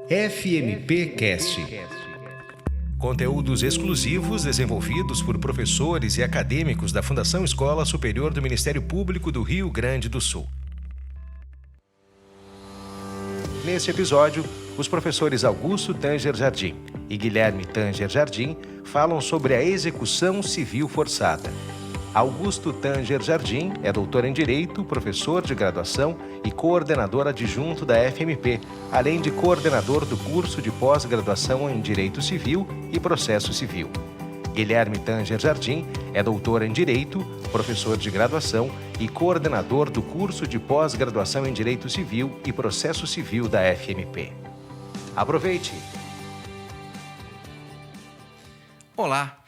FMP Cast. Conteúdos exclusivos desenvolvidos por professores e acadêmicos da Fundação Escola Superior do Ministério Público do Rio Grande do Sul. Neste episódio, os professores Augusto Tanger Jardim e Guilherme Tanger Jardim falam sobre a execução civil forçada. Augusto Tanger Jardim é doutor em Direito, professor de graduação e coordenador adjunto da FMP, além de coordenador do curso de pós-graduação em Direito Civil e Processo Civil. Guilherme Tanger Jardim é doutor em Direito, professor de graduação e coordenador do curso de pós-graduação em Direito Civil e Processo Civil da FMP. Aproveite! Olá!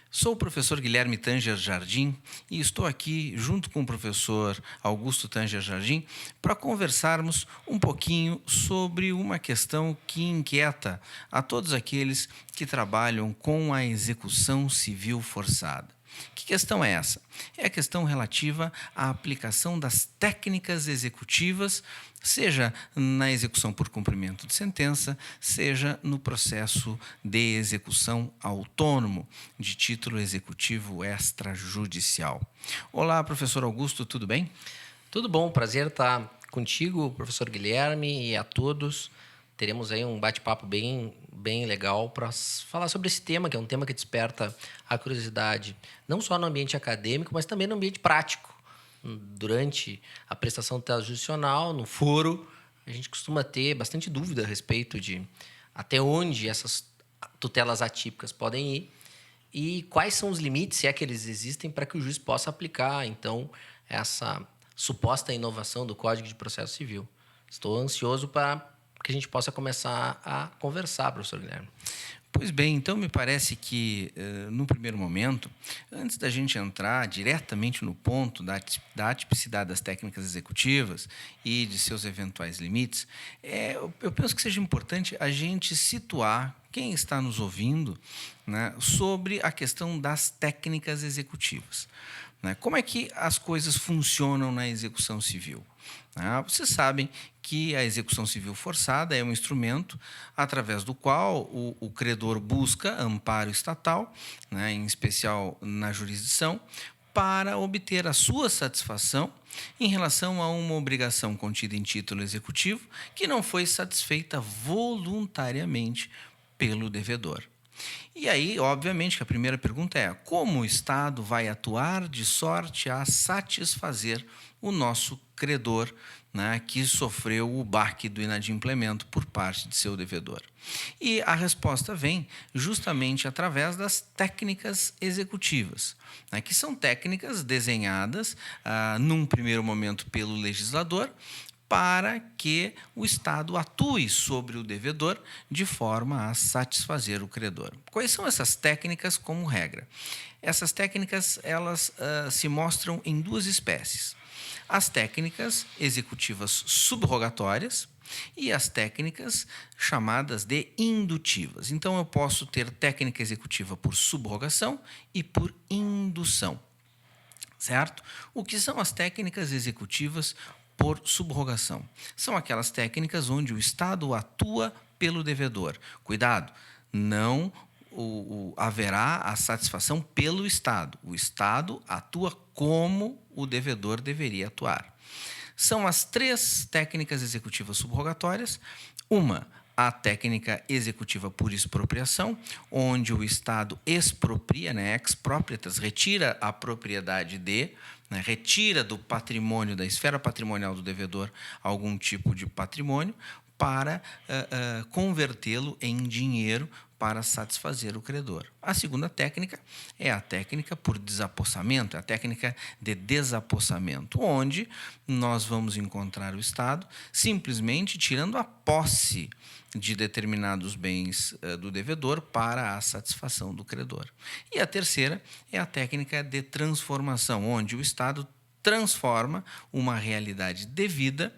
Sou o professor Guilherme Tanger Jardim e estou aqui junto com o professor Augusto Tanger Jardim para conversarmos um pouquinho sobre uma questão que inquieta a todos aqueles que trabalham com a execução civil forçada. Que questão é essa? É a questão relativa à aplicação das técnicas executivas, seja na execução por cumprimento de sentença, seja no processo de execução autônomo de título executivo extrajudicial. Olá, professor Augusto, tudo bem? Tudo bom, prazer estar contigo, professor Guilherme, e a todos. Teremos aí um bate-papo bem legal para falar sobre esse tema, que é um tema que desperta a curiosidade, não só no ambiente acadêmico, mas também no ambiente prático. Durante a prestação tutela jurisdicional, no foro, a gente costuma ter bastante dúvida a respeito de até onde essas tutelas atípicas podem ir e quais são os limites, se é que eles existem, para que o juiz possa aplicar, então, essa suposta inovação do Código de Processo Civil. Estou ansioso para que a gente possa começar a conversar, professor Guilherme. Pois bem, então me parece que, no primeiro momento, antes da gente entrar diretamente no ponto da atipicidade das técnicas executivas e de seus eventuais limites, eu penso que seja importante a gente situar quem está nos ouvindo, né, sobre a questão das técnicas executivas. Como é que as coisas funcionam na execução civil? Vocês sabem que a execução civil forçada é um instrumento através do qual o credor busca amparo estatal, em especial na jurisdição, para obter a sua satisfação em relação a uma obrigação contida em título executivo que não foi satisfeita voluntariamente pelo devedor. E aí, obviamente, que a primeira pergunta é: como o Estado vai atuar de sorte a satisfazer o nosso credor, que sofreu o baque do inadimplemento por parte de seu devedor? E a resposta vem justamente através das técnicas executivas, que são técnicas desenhadas, num primeiro momento, pelo legislador, para que o Estado atue sobre o devedor de forma a satisfazer o credor. Quais são essas técnicas como regra? Essas técnicas elas se mostram em duas espécies: as técnicas executivas subrogatórias e as técnicas chamadas de indutivas. Então, eu posso ter técnica executiva por subrogação e por indução, certo? O que são as técnicas executivas por subrogação? São aquelas técnicas onde o Estado atua pelo devedor. Cuidado, não haverá a satisfação pelo Estado. O Estado atua como o devedor deveria atuar. São as três técnicas executivas subrogatórias. Uma, a técnica executiva por expropriação, onde o Estado expropria, ex proprietas, retira a propriedade retira do patrimônio, da esfera patrimonial do devedor, algum tipo de patrimônio para convertê-lo em dinheiro para satisfazer o credor. A segunda técnica é a técnica por desapossamento, a técnica de desapossamento, onde nós vamos encontrar o Estado simplesmente tirando a posse de determinados bens do devedor para a satisfação do credor. E a terceira é a técnica de transformação, onde o Estado transforma uma realidade devida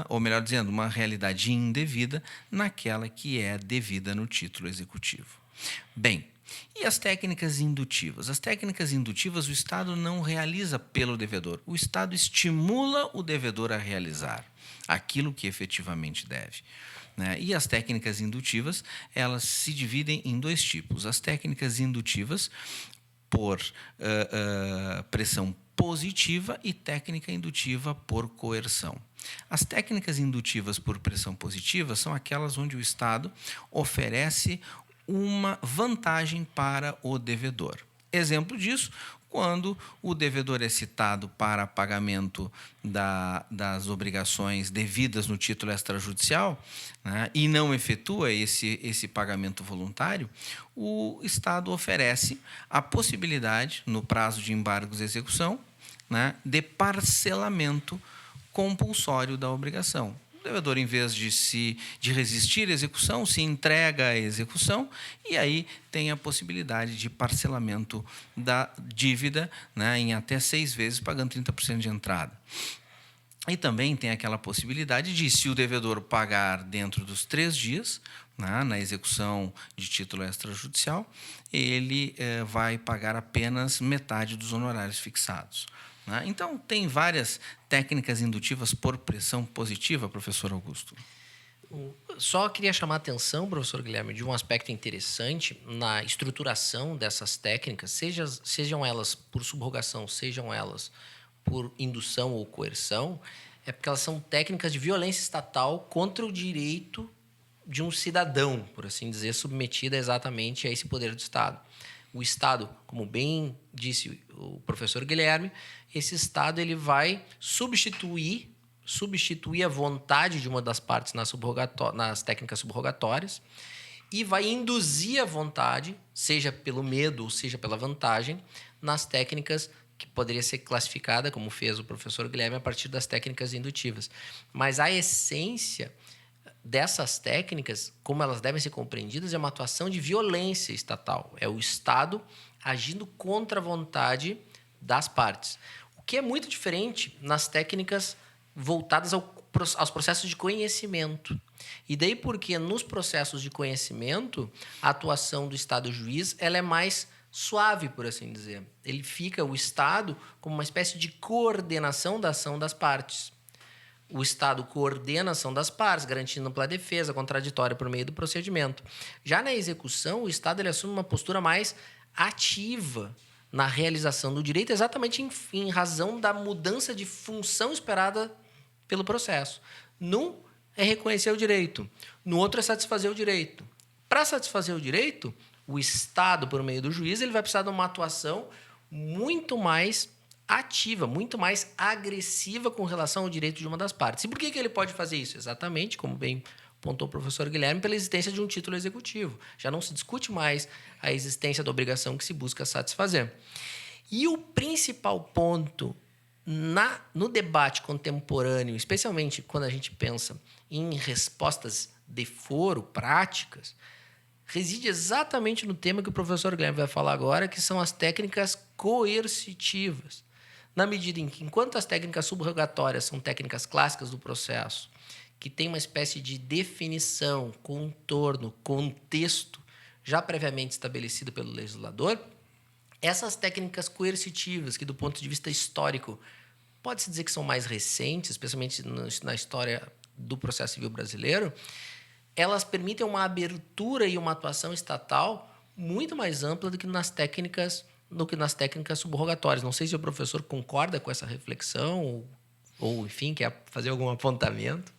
ou melhor dizendo, uma realidade indevida naquela que é devida no título executivo. Bem, E as técnicas indutivas? As técnicas indutivas o Estado não realiza pelo devedor. O Estado estimula o devedor a realizar aquilo que efetivamente deve. Né? E as técnicas indutivas, elas se dividem em dois tipos. As técnicas indutivas por pressão positiva e técnica indutiva por coerção. As técnicas indutivas por pressão positiva são aquelas onde o Estado oferece uma vantagem para o devedor. Exemplo disso, quando o devedor é citado para pagamento das obrigações devidas no título extrajudicial, né, e não efetua esse pagamento voluntário, o Estado oferece a possibilidade, no prazo de embargos de execução, né, de parcelamento compulsório da obrigação. O devedor, em vez de resistir à execução, se entrega à execução e aí tem a possibilidade de parcelamento da dívida, né, em até 6 vezes, pagando 30% de entrada. E também tem aquela possibilidade de, se o devedor pagar dentro dos 3 dias, né, na execução de título extrajudicial, ele vai pagar apenas metade dos honorários fixados. Então, tem várias técnicas indutivas por pressão positiva, professor Augusto. Só queria chamar a atenção, professor Guilherme, de um aspecto interessante na estruturação dessas técnicas, sejam elas por subrogação, sejam elas por indução ou coerção, é porque elas são técnicas de violência estatal contra o direito de um cidadão, por assim dizer, submetido exatamente a esse poder do Estado. O Estado, como bem disse o professor Guilherme, esse Estado ele vai substituir a vontade de uma das partes nas técnicas subrogatórias e vai induzir a vontade, seja pelo medo ou seja pela vantagem, nas técnicas que poderia ser classificada, como fez o professor Guilherme, a partir das técnicas indutivas. Mas a essência dessas técnicas, como elas devem ser compreendidas, é uma atuação de violência estatal. É o Estado agindo contra a vontade das partes. O que é muito diferente nas técnicas voltadas aos processos de conhecimento. E daí porque nos processos de conhecimento, a atuação do Estado juiz ela é mais suave, por assim dizer. Ele fica, o Estado, como uma espécie de coordenação da ação das partes. O Estado coordena a ação das partes, garantindo ampla defesa contraditória por meio do procedimento. Já na execução, o Estado ele assume uma postura mais ativa na realização do direito, exatamente em razão da mudança de função esperada pelo processo. Num é reconhecer o direito, no outro é satisfazer o direito. Para satisfazer o direito, o Estado, por meio do juiz, ele vai precisar de uma atuação muito mais ativa, muito mais agressiva com relação ao direito de uma das partes. E por que ele pode fazer isso? Exatamente, como bem apontou o professor Guilherme, pela existência de um título executivo. Já não se discute mais a existência da obrigação que se busca satisfazer. E o principal ponto no debate contemporâneo, especialmente quando a gente pensa em respostas de foro, práticas, reside exatamente no tema que o professor Guilherme vai falar agora, que são as técnicas coercitivas. Na medida em que, enquanto as técnicas subrogatórias são técnicas clássicas do processo, que tem uma espécie de definição, contorno, contexto já previamente estabelecido pelo legislador, essas técnicas coercitivas, que do ponto de vista histórico, pode-se dizer que são mais recentes, especialmente na história do processo civil brasileiro, elas permitem uma abertura e uma atuação estatal muito mais ampla do que nas técnicas subrogatórias. Não sei se o professor concorda com essa reflexão ou enfim, quer fazer algum apontamento.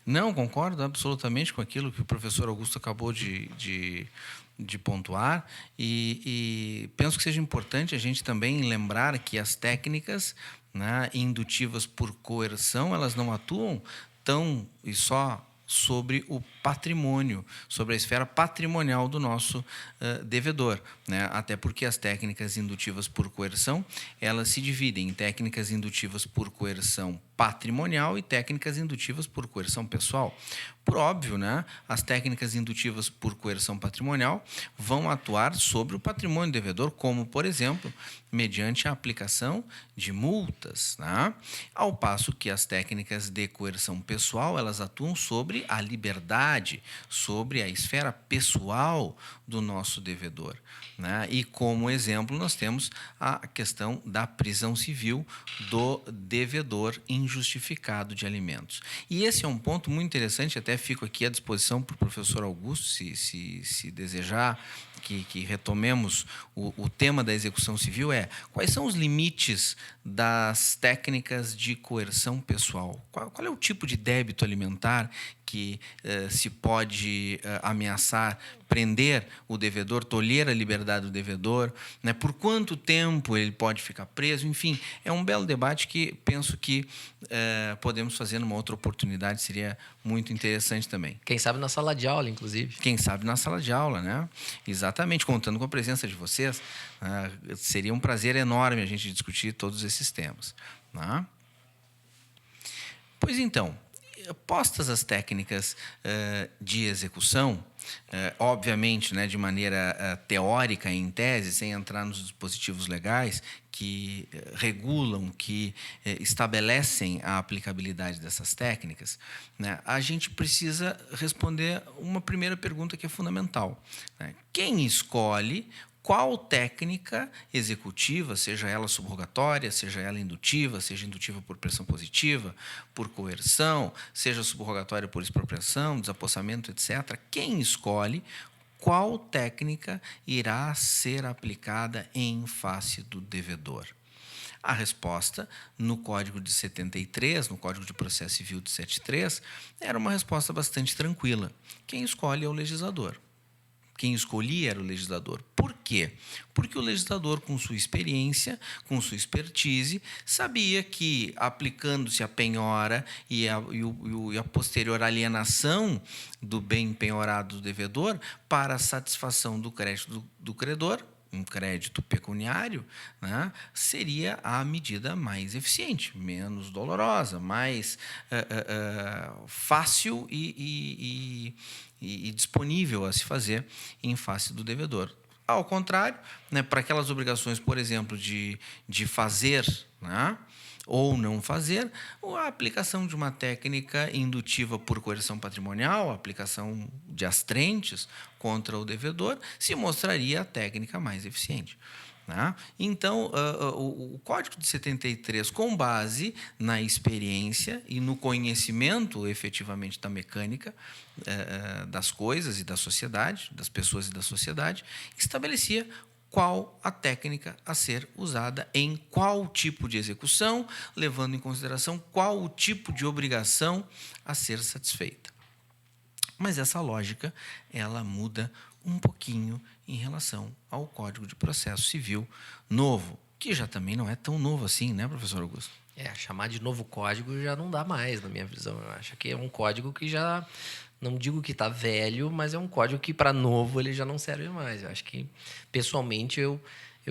Não, concordo absolutamente com aquilo que o professor Augusto acabou de pontuar e penso que seja importante a gente também lembrar que as técnicas, né, indutivas por coerção, elas não atuam tão e só sobre o patrimônio, sobre a esfera patrimonial do nosso devedor, né? Até porque as técnicas indutivas por coerção, elas se dividem em técnicas indutivas por coerção patrimonial e técnicas indutivas por coerção pessoal. Por óbvio, né? As técnicas indutivas por coerção patrimonial vão atuar sobre o patrimônio do devedor, como, por exemplo, mediante a aplicação de multas, né? Ao passo que as técnicas de coerção pessoal, elas atuam sobre sobre a liberdade, sobre a esfera pessoal do nosso devedor, né? E como exemplo nós temos a questão da prisão civil do devedor injustificado de alimentos. E esse é um ponto muito interessante, até fico aqui à disposição para o professor Augusto, se desejar que retomemos o tema da execução civil, quais são os limites das técnicas de coerção pessoal? Qual é o tipo de débito alimentar que se pode ameaçar, prender o devedor, tolher a liberdade do devedor, né? Por quanto tempo ele pode ficar preso? Enfim, é um belo debate que penso que podemos fazer numa outra oportunidade, seria muito interessante também. Quem sabe na sala de aula, inclusive. Quem sabe na sala de aula, né? Exatamente, contando com a presença de vocês, seria um prazer enorme a gente discutir todos esses temas, né? Pois então, postas as técnicas de execução, obviamente, né, de maneira teórica, em tese, sem entrar nos dispositivos legais que regulam, que estabelecem a aplicabilidade dessas técnicas, né, a gente precisa responder uma primeira pergunta que é fundamental, né? Quem escolhe qual técnica executiva, seja ela subrogatória, seja ela indutiva, seja indutiva por pressão positiva, por coerção, seja subrogatória por expropriação, desapossamento, etc., quem escolhe qual técnica irá ser aplicada em face do devedor? A resposta, no Código de 73, no Código de Processo Civil de 73, era uma resposta bastante tranquila. Quem escolhe é o legislador. Quem escolhia era o legislador. Por quê? Porque o legislador, com sua experiência, com sua expertise, sabia que, aplicando-se a penhora e a posterior alienação do bem penhorado do devedor para a satisfação do crédito do credor, um crédito pecuniário, né, seria a medida mais eficiente, menos dolorosa, mais fácil e disponível a se fazer em face do devedor. Ao contrário, né, para aquelas obrigações, por exemplo, de fazer, né, ou não fazer, a aplicação de uma técnica indutiva por coerção patrimonial, a aplicação de astrentes contra o devedor, se mostraria a técnica mais eficiente, né? Então, o Código de 73, com base na experiência e no conhecimento, efetivamente, da mecânica das coisas e da sociedade, das pessoas e da sociedade, estabelecia qual a técnica a ser usada em qual tipo de execução, levando em consideração qual o tipo de obrigação a ser satisfeita. Mas essa lógica, ela muda um pouquinho em relação ao Código de Processo Civil novo, que já também não é tão novo assim, né, professor Augusto? Chamar de novo código já não dá mais, na minha visão. Eu acho que é um código que já, não digo que está velho, mas é um código que, para novo, ele já não serve mais. Eu acho que, pessoalmente, eu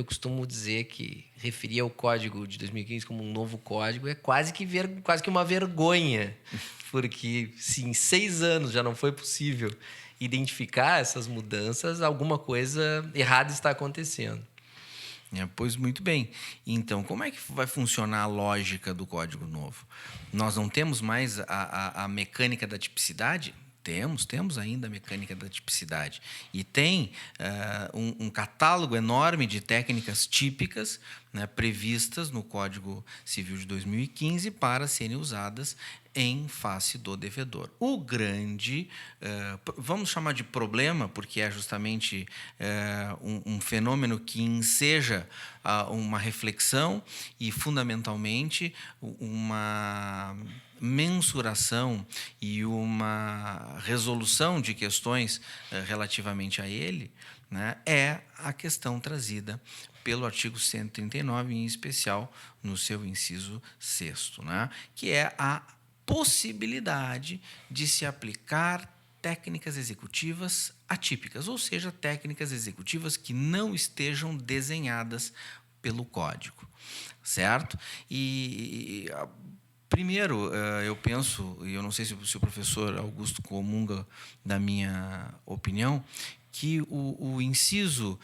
costumo dizer que referir ao código de 2015 como um novo código é quase que uma vergonha, porque se em 6 anos já não foi possível identificar essas mudanças, alguma coisa errada está acontecendo. Pois muito bem. Então, como é que vai funcionar a lógica do Código Novo? Nós não temos mais a mecânica da tipicidade? Temos ainda a mecânica da tipicidade. E tem um catálogo enorme de técnicas típicas, né, previstas no Código Civil de 2015 para serem usadas em face do devedor. O grande, vamos chamar de problema, porque é justamente um fenômeno que enseja uma reflexão e, fundamentalmente, uma mensuração e uma resolução de questões relativamente a ele, né, é a questão trazida pelo artigo 139, em especial no seu inciso 6º, né, que é a possibilidade de se aplicar técnicas executivas atípicas, ou seja, técnicas executivas que não estejam desenhadas pelo código, certo? Primeiro, eu penso, e eu não sei se o professor Augusto comunga da minha opinião, que o inciso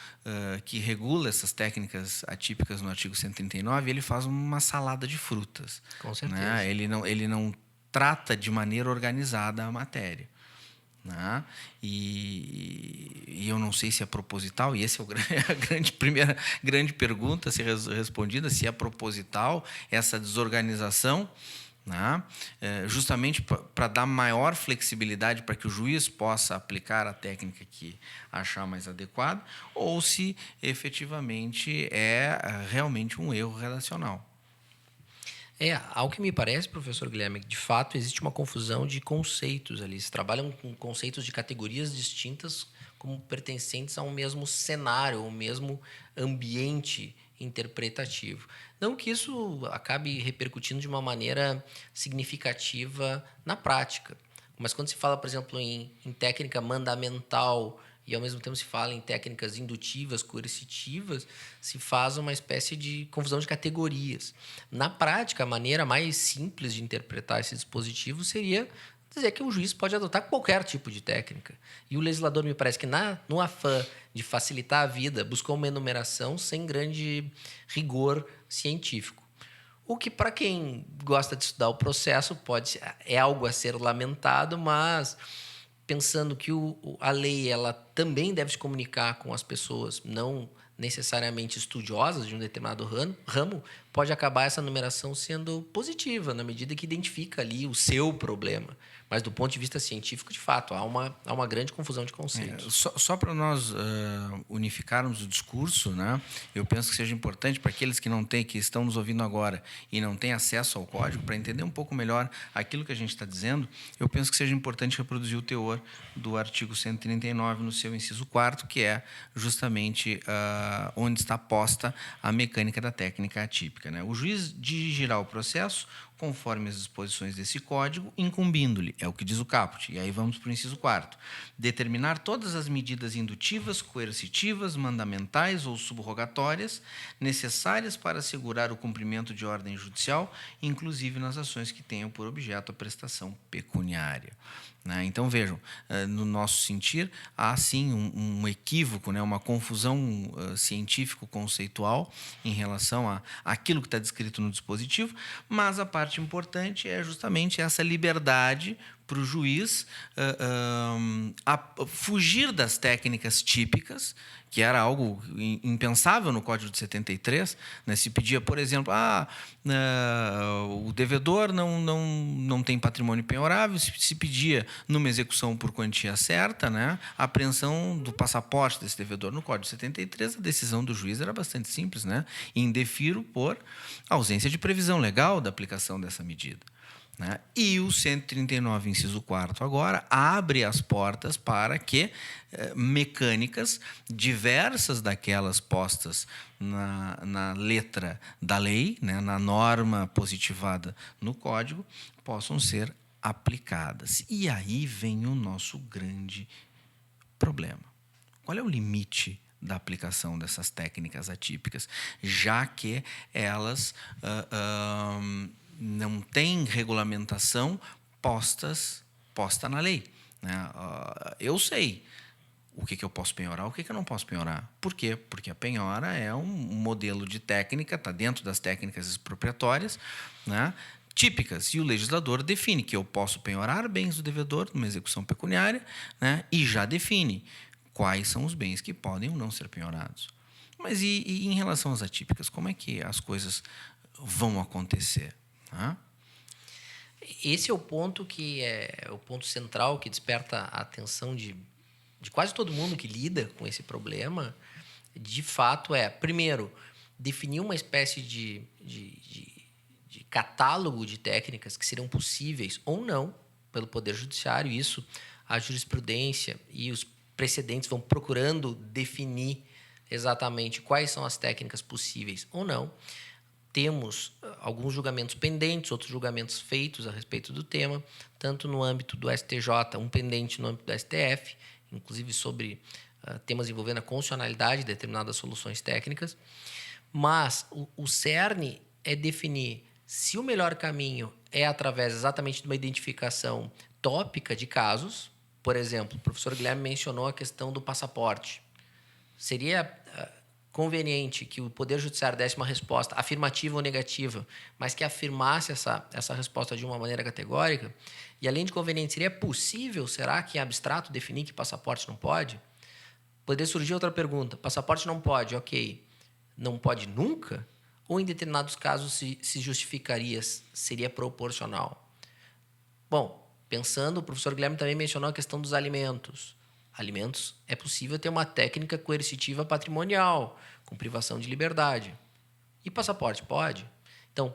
que regula essas técnicas atípicas no artigo 139, ele faz uma salada de frutas. Com certeza. Né? Ele não trata de maneira organizada a matéria. Né? E eu não sei se é proposital, e essa é a primeira grande pergunta a ser respondida, se é proposital essa desorganização, né? Justamente para dar maior flexibilidade para que o juiz possa aplicar a técnica que achar mais adequada, ou se efetivamente é realmente um erro redacional. Ao que me parece, professor Guilherme, de fato existe uma confusão de conceitos ali. Se trabalham com conceitos de categorias distintas como pertencentes a um mesmo cenário, um mesmo ambiente interpretativo. Não que isso acabe repercutindo de uma maneira significativa na prática, mas quando se fala, por exemplo, em técnica mandamental e ao mesmo tempo se fala em técnicas indutivas, coercitivas, se faz uma espécie de confusão de categorias. Na prática, a maneira mais simples de interpretar esse dispositivo seria dizer que o juiz pode adotar qualquer tipo de técnica. E o legislador, me parece que no afã de facilitar a vida, buscou uma enumeração sem grande rigor científico. O que, para quem gosta de estudar o processo, é algo a ser lamentado, mas pensando que a lei ela também deve se comunicar com as pessoas não necessariamente estudiosas de um determinado ramo, pode acabar essa numeração sendo positiva, na medida que identifica ali o seu problema. Mas, do ponto de vista científico, de fato, há uma grande confusão de conceitos. Só para nós unificarmos o discurso, né? Eu penso que seja importante para aqueles que estão nos ouvindo agora e não têm acesso ao código, para entender um pouco melhor aquilo que a gente está dizendo, eu penso que seja importante reproduzir o teor do artigo 139 no seu inciso 4º, que é justamente onde está posta a mecânica da técnica atípica, né? O juiz dirigirá o processo conforme as disposições desse código, incumbindo-lhe, é o que diz o caput. E aí vamos para o inciso 4º. Determinar todas as medidas indutivas, coercitivas, mandamentais ou subrogatórias necessárias para assegurar o cumprimento de ordem judicial, inclusive nas ações que tenham por objeto a prestação pecuniária. Então, vejam, no nosso sentir, há sim um equívoco, uma confusão científico-conceitual em relação àquilo que está descrito no dispositivo, mas a parte importante é justamente essa liberdade para o juiz fugir das técnicas típicas, que era algo impensável no Código de 73, né? Se pedia, por exemplo, o devedor não tem patrimônio penhorável, se pedia numa execução por quantia certa, né, a apreensão do passaporte desse devedor. No Código de 73, a decisão do juiz era bastante simples, né? Indefiro por ausência de previsão legal da aplicação dessa medida. Né? E o 139, inciso 4º, agora, abre as portas para que mecânicas diversas daquelas postas na letra da lei, né, na norma positivada no Código, possam ser aplicadas. E aí vem o nosso grande problema. Qual é o limite da aplicação dessas técnicas atípicas, já que elas não tem regulamentação posta na lei, né? Eu sei o que eu posso penhorar, o que eu não posso penhorar. Por quê? Porque a penhora é um modelo de técnica, está dentro das técnicas expropriatórias, né, típicas, e o legislador define que eu posso penhorar bens do devedor numa execução pecuniária, né, e já define quais são os bens que podem ou não ser penhorados. Mas e em relação às atípicas, como é que as coisas vão acontecer? Esse é o ponto que é o ponto central que desperta a atenção de quase todo mundo que lida com esse problema. De fato, primeiro, definir uma espécie de catálogo de técnicas que seriam possíveis ou não pelo Poder Judiciário. Isso, a jurisprudência e os precedentes vão procurando definir exatamente quais são as técnicas possíveis ou não. Temos alguns julgamentos pendentes, outros julgamentos feitos a respeito do tema, tanto no âmbito do STJ, um pendente no âmbito do STF, inclusive sobre temas envolvendo a constitucionalidade de determinadas soluções técnicas. Mas o cerne é definir se o melhor caminho é através exatamente de uma identificação tópica de casos. Por exemplo, o professor Guilherme mencionou a questão do passaporte. Seria conveniente que o Poder Judiciário desse uma resposta afirmativa ou negativa, mas que afirmasse essa resposta de uma maneira categórica, e além de conveniente, seria possível, será que em abstrato definir que passaporte não pode? Poderia surgir outra pergunta, passaporte não pode, ok, não pode nunca? Ou em determinados casos se justificaria, seria proporcional? Bom, pensando, o professor Guilherme também mencionou a questão dos alimentos. Alimentos, é possível ter uma técnica coercitiva patrimonial, com privação de liberdade. E passaporte pode? Então,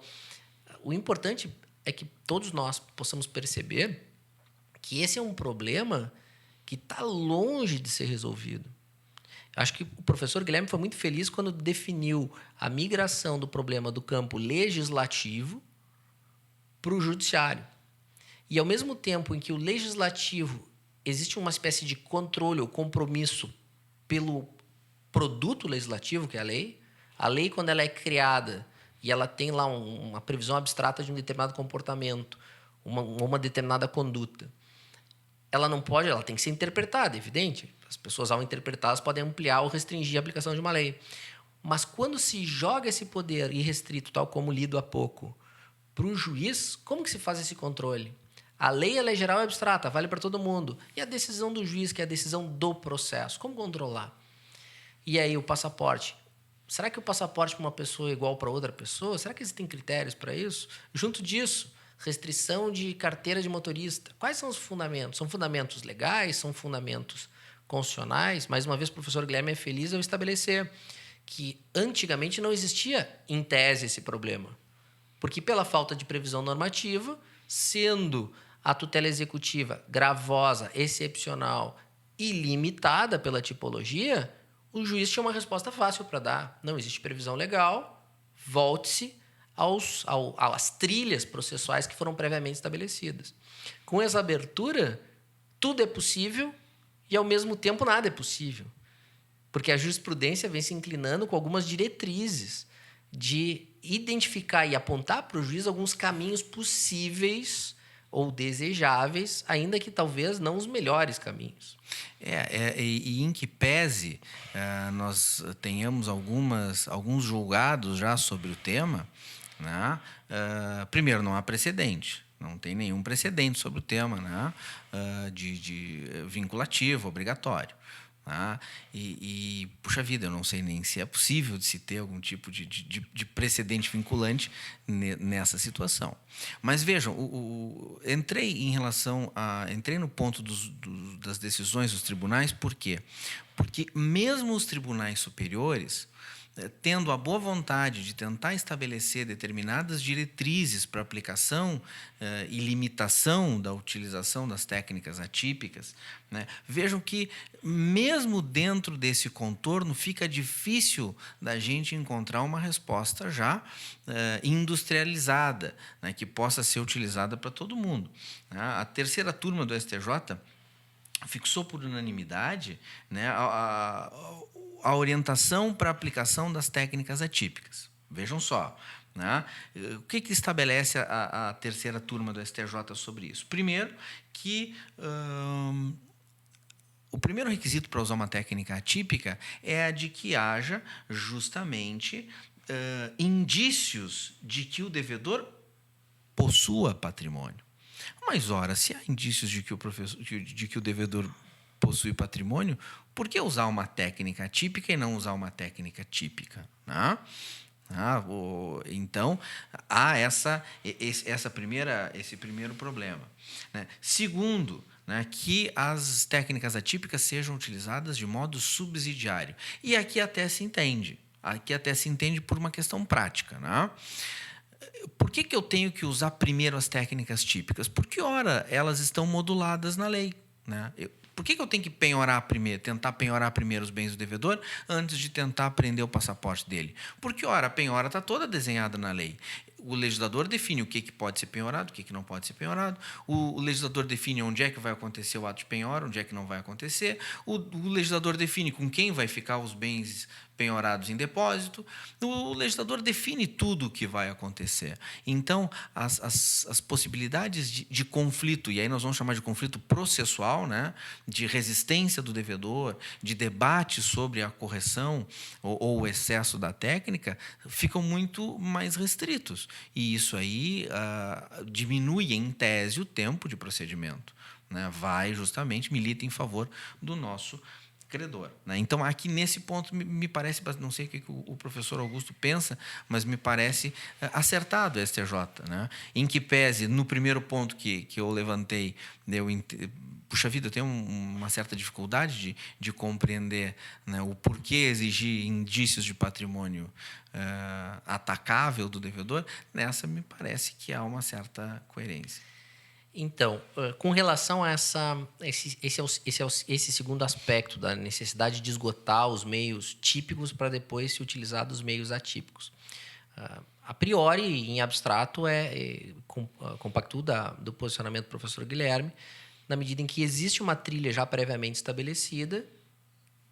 o importante é que todos nós possamos perceber que esse é um problema que está longe de ser resolvido. Acho que o professor Guilherme foi muito feliz quando definiu a migração do problema do campo legislativo para o judiciário. E, ao mesmo tempo em que o legislativo existe uma espécie de controle ou compromisso pelo produto legislativo, que é a lei, quando ela é criada e ela tem lá uma previsão abstrata de um determinado comportamento, uma determinada conduta, ela não pode, ela tem que ser interpretada, é evidente. As pessoas, ao interpretá-las, podem ampliar ou restringir a aplicação de uma lei. Mas quando se joga esse poder irrestrito, tal como lido há pouco, para o juiz, como que se faz esse controle? A lei, ela é geral e abstrata, vale para todo mundo. E a decisão do juiz, que é a decisão do processo, como controlar? E aí o passaporte? Será que o passaporte para uma pessoa é igual para outra pessoa? Será que existem critérios para isso? Junto disso, restrição de carteira de motorista. Quais são os fundamentos? São fundamentos legais? São fundamentos constitucionais? Mais uma vez, o professor Guilherme é feliz ao estabelecer que antigamente não existia, em tese, esse problema. Porque pela falta de previsão normativa, sendo a tutela executiva gravosa, excepcional e limitada pela tipologia, o juiz tinha uma resposta fácil para dar. Não existe previsão legal, volte-se às trilhas processuais que foram previamente estabelecidas. Com essa abertura, tudo é possível e, ao mesmo tempo, nada é possível. Porque a jurisprudência vem se inclinando com algumas diretrizes de identificar e apontar para o juiz alguns caminhos possíveis ou desejáveis, ainda que talvez não os melhores caminhos. E em que pese nós tenhamos alguns julgados já sobre o tema, né? Primeiro, não há precedente. Não tem nenhum precedente sobre o tema, né? de vinculativo, obrigatório. Tá? Puxa vida, eu não sei nem se é possível de se ter algum tipo de precedente vinculante nessa situação. Mas vejam, entrei no ponto das decisões dos tribunais, por quê? Porque mesmo os tribunais superiores, tendo a boa vontade de tentar estabelecer determinadas diretrizes para aplicação e limitação da utilização das técnicas atípicas, né, vejam que, mesmo dentro desse contorno, fica difícil da gente encontrar uma resposta já industrializada, né, que possa ser utilizada para todo mundo. A terceira turma do STJ fixou por unanimidade, né, a orientação para a aplicação das técnicas atípicas. Vejam só, né? O que estabelece a terceira turma do STJ sobre isso? Primeiro, que o primeiro requisito para usar uma técnica atípica é a de que haja justamente indícios de que o devedor possua patrimônio. Mas, ora, se há indícios de que o devedor possui patrimônio, por que usar uma técnica atípica e não usar uma técnica típica? Né? Então, há esse primeiro problema. Né? Segundo, né, que as técnicas atípicas sejam utilizadas de modo subsidiário. E aqui até se entende. Por uma questão prática. Né? Por que eu tenho que usar primeiro as técnicas típicas? Porque, ora, elas estão moduladas na lei. Né? Por que eu tenho que tentar penhorar primeiro os bens do devedor antes de tentar prender o passaporte dele? Porque, ora, a penhora está toda desenhada na lei. O legislador define o que pode ser penhorado, o que não pode ser penhorado. O legislador define onde é que vai acontecer o ato de penhora, onde é que não vai acontecer. O legislador define com quem vai ficar os bens penhorados em depósito. O legislador define tudo o que vai acontecer. Então, as possibilidades de conflito, e aí nós vamos chamar de conflito processual, né, de resistência do devedor, de debate sobre a correção ou o excesso da técnica, ficam muito mais restritos. E isso aí diminui, em tese, o tempo de procedimento, né? Milita em favor do nosso credor, né? Então, aqui nesse ponto, me parece, não sei o que o professor Augusto pensa, mas me parece acertado o STJ, né? Em que pese, no primeiro ponto que eu levantei, puxa vida, eu tenho uma certa dificuldade de compreender, né, o porquê exigir indícios de patrimônio atacável do devedor. Nessa, me parece que há uma certa coerência. Então, com relação a esse segundo aspecto da necessidade de esgotar os meios típicos para depois se utilizar dos meios atípicos. A priori, em abstrato, compacto do posicionamento do professor Guilherme, na medida em que existe uma trilha já previamente estabelecida,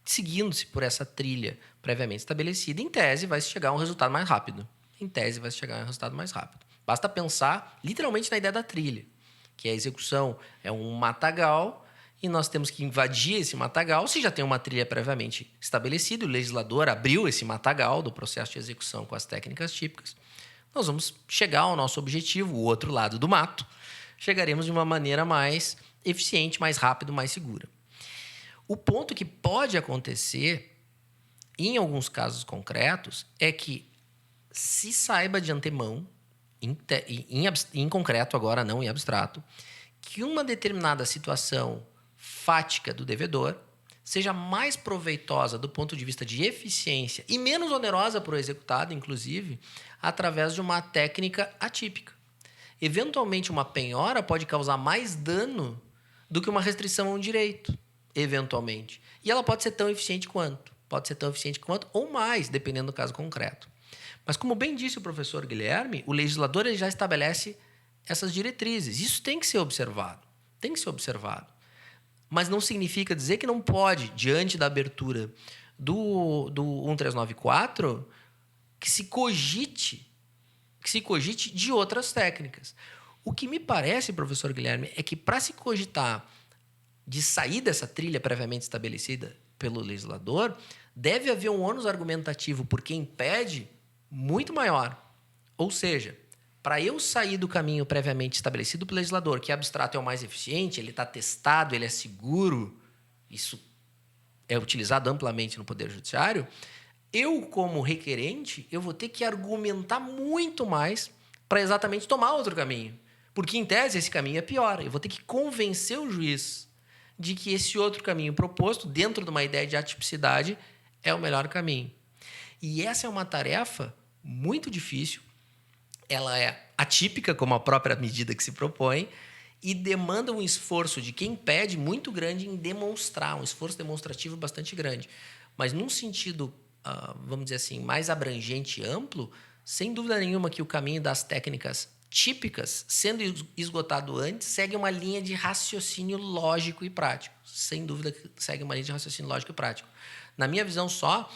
seguindo-se por essa trilha previamente estabelecida, em tese vai chegar a um resultado mais rápido. Basta pensar literalmente na ideia da trilha, que a execução é um matagal e nós temos que invadir esse matagal. Se já tem uma trilha previamente estabelecida, o legislador abriu esse matagal do processo de execução com as técnicas típicas, nós vamos chegar ao nosso objetivo, o outro lado do mato. Chegaremos de uma maneira mais eficiente, mais rápida, mais segura. O ponto que pode acontecer, em alguns casos concretos, é que se saiba de antemão, em concreto agora, não em abstrato, que uma determinada situação fática do devedor seja mais proveitosa do ponto de vista de eficiência e menos onerosa para o executado, inclusive, através de uma técnica atípica. Eventualmente, uma penhora pode causar mais dano do que uma restrição a um direito, eventualmente. E ela pode ser tão eficiente quanto. Ou mais, dependendo do caso concreto. Mas, como bem disse o professor Guilherme, o legislador ele já estabelece essas diretrizes. Isso tem que ser observado. Mas não significa dizer que não pode, diante da abertura do 1394, que se cogite de outras técnicas. O que me parece, professor Guilherme, é que para se cogitar de sair dessa trilha previamente estabelecida pelo legislador, deve haver um ônus argumentativo por quem pede muito maior. Ou seja, para eu sair do caminho previamente estabelecido pelo legislador, que abstrato é o mais eficiente, ele está testado, ele é seguro, isso é utilizado amplamente no Poder Judiciário, eu, como requerente, eu vou ter que argumentar muito mais para exatamente tomar outro caminho. Porque, em tese, esse caminho é pior. Eu vou ter que convencer o juiz de que esse outro caminho proposto, dentro de uma ideia de atipicidade, é o melhor caminho. E essa é uma tarefa muito difícil, ela é atípica, como a própria medida que se propõe, e demanda um esforço de quem pede muito grande em demonstrar, um esforço demonstrativo bastante grande. Mas num sentido, vamos dizer assim, mais abrangente e amplo, sem dúvida nenhuma que o caminho das técnicas típicas, sendo esgotado antes, segue uma linha de raciocínio lógico e prático. Sem dúvida que segue uma linha de raciocínio lógico e prático. Na minha visão só,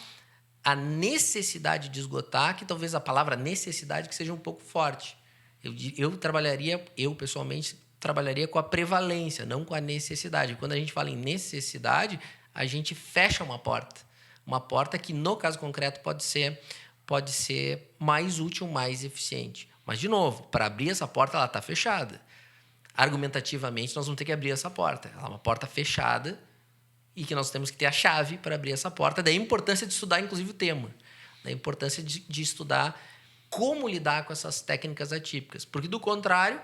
a necessidade de esgotar, que talvez a palavra necessidade que seja um pouco forte. Eu pessoalmente trabalharia com a prevalência, não com a necessidade. Quando a gente fala em necessidade, a gente fecha uma porta que, no caso concreto, pode ser mais útil, mais eficiente. Mas, de novo, para abrir essa porta, ela está fechada. Argumentativamente, nós vamos ter que abrir essa porta. Ela é uma porta fechada, e que nós temos que ter a chave para abrir essa porta. Daí a importância de estudar, inclusive, o tema. Daí a importância de estudar como lidar com essas técnicas atípicas. Porque, do contrário,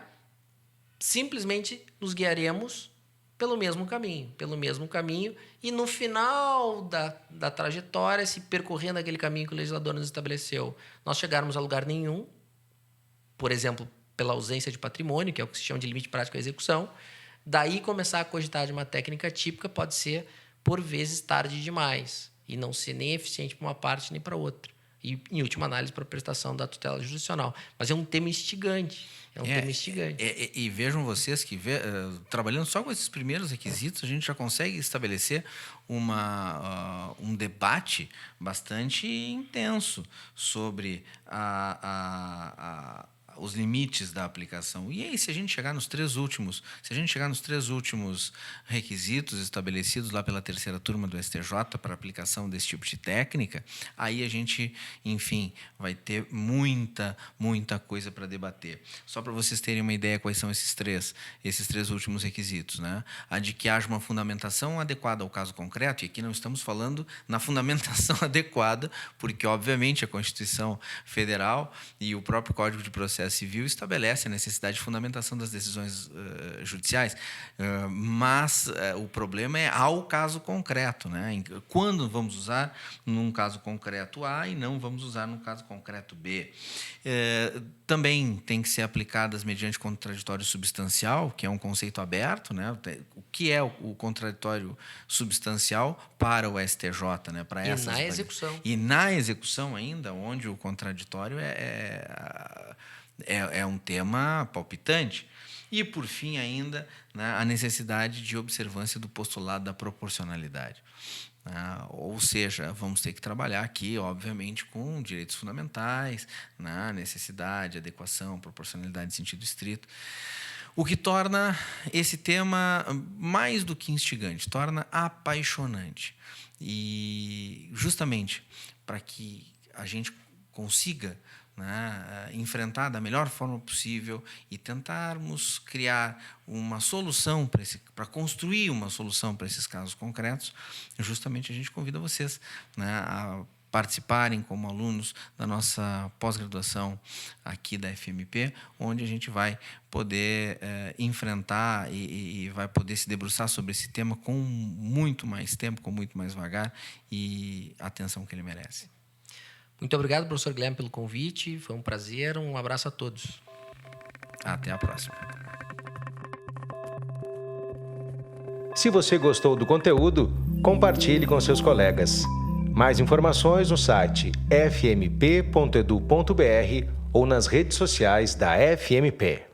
simplesmente nos guiaremos pelo mesmo caminho, e no final da trajetória, se percorrendo aquele caminho que o legislador nos estabeleceu, nós chegarmos a lugar nenhum, por exemplo, pela ausência de patrimônio, que é o que se chama de limite prático à execução, daí começar a cogitar de uma técnica típica pode ser, por vezes, tarde demais, e não ser nem eficiente para uma parte nem para outra. e, em última análise, para a prestação da tutela jurisdicional. Mas é um tema instigante. E vejam vocês que, trabalhando só com esses primeiros requisitos, a gente já consegue estabelecer um debate bastante intenso sobre os limites da aplicação. E aí, se a gente chegar nos três últimos requisitos estabelecidos lá pela terceira turma do STJ para aplicação desse tipo de técnica, aí a gente, enfim, vai ter muita coisa para debater. Só para vocês terem uma ideia quais são esses três últimos requisitos, né? A de que haja uma fundamentação adequada ao caso concreto, e aqui não estamos falando na fundamentação adequada, porque, obviamente, a Constituição Federal e o próprio Código de Processo Civil estabelece a necessidade de fundamentação das decisões judiciais, mas o problema é ao caso concreto, né? Quando vamos usar num caso concreto A e não vamos usar num caso concreto B. Também tem que ser aplicadas mediante contraditório substancial, que é um conceito aberto, né? O que é o contraditório substancial para o STJ, né? Para essas na execução. E na execução ainda, onde o contraditório é um tema palpitante. E, por fim, ainda, né, a necessidade de observância do postulado da proporcionalidade. Ou seja, vamos ter que trabalhar aqui, obviamente, com direitos fundamentais, né, necessidade, adequação, proporcionalidade em sentido estrito, o que torna esse tema mais do que instigante, torna apaixonante. E, justamente, para que a gente consiga, né, enfrentar da melhor forma possível e tentarmos criar uma solução para construir uma solução para esses casos concretos, justamente a gente convida vocês, né, a participarem como alunos da nossa pós-graduação aqui da FMP, onde a gente vai poder enfrentar e vai poder se debruçar sobre esse tema com muito mais tempo, com muito mais vagar e atenção que ele merece. Muito obrigado, professor Guilherme, pelo convite. Foi um prazer. Um abraço a todos. Até a próxima. Se você gostou do conteúdo, compartilhe com seus colegas. Mais informações no site fmp.edu.br ou nas redes sociais da FMP.